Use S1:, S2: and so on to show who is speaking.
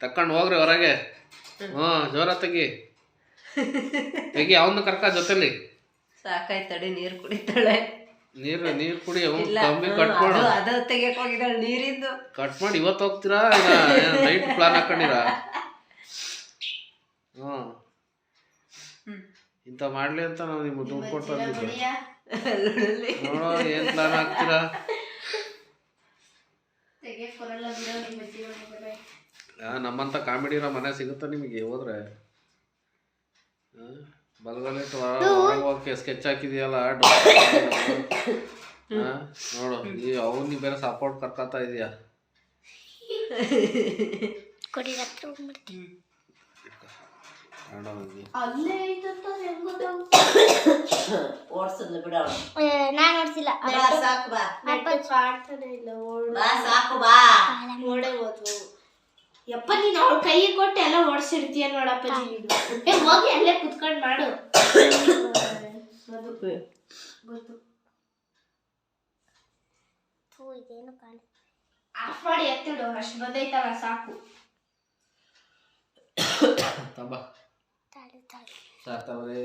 S1: ತಕೊಂಡು ಹೋಗ್ರಿ ಹೊರಗೆ. ಜೋರ ತೆಗಿ ತೆಗಿ, ಅವನು ಕರ್ಕ ಜೊತೆಲಿ.
S2: ಸಾಕಾಯ್ತಡಿ, ನೀರು ಕುಡಿತಾಳೆ.
S1: ನೀರು ಕುಡಿ. ಕಮ್ಮಿ ಕಟ್ ಮಾಡು.
S2: ಅದು ತೆಗಿಯಕ್ ಹೋಗಿದ್ದಾಳೆ ನೀರಿಂದು.
S1: ಕಟ್ ಮಾಡಿ ಇವತ್ತು ಹೋಗ್ತೀರಾ? ನೈಟ್ ಪ್ಲಾನ್ ಹಾಕೊಂಡಿರಾ? ಇಂಥ ಮಾಡ್ಲಿ ಅಂತ ನಾವು ನಿಮ್ಗೆ ದುಡ್ಡು ಕೊಟ್ಟು ನೋಡೋ ಏನ್ ಪ್ಲಾನ್ ಹಾಕ್ತೀರಾ? ನಮ್ಮಂತ ಕಾಮಿಡಿ ಇರೋ ಮನೆ ಸಿಗುತ್ತಾ ನಿಮಗೆ ಹೋದ್ರೆ? ಬಲಗಲಿಟ್ಟು ಹೋಗಕ್ಕೆ ಸ್ಕೆಚ್ ಹಾಕಿದೆಯಲ್ಲ ನೋಡು. ಅವ್ನಿಗೆ ಬೇರೆ ಸಪೋರ್ಟ್ ಕರ್ಕೊತಾ ಇದೀಯಾ?
S2: ಓಡಿಸಿದ್ಲು ಬಿಡ.
S3: ನಾನು ಓಡಿಸಿಲ್ಲ.
S2: ಸಾಕು ಬಾ,
S3: ಕಾಡ್ತಾನೆ ಇಲ್ಲ.
S2: ಸಾಕು ಬಾ.
S3: ಓಡೇ ಹೋದ್ವು. ಯಪ್ಪ, ನೀನು ಅವ್ಳ ಕೈಗೆ ಕೊಟ್ಟು ಎಲ್ಲ ಓಡಿಸಿರ್ತೀಯ ನೋಡಪ್ಪಾಜಿ. ನೀನು ಹೋಗಿ ಅಲ್ಲೇ ಕುತ್ಕೊಂಡು ಮಾಡು. ಆಫ್ ಮಾಡಿ ಎತ್ತಿಡು, ಅಷ್ಟು ಬಂದೈತಲ್ಲ ಸಾಕು.
S1: ಸಾಕ್ತಾವ್ರೆ.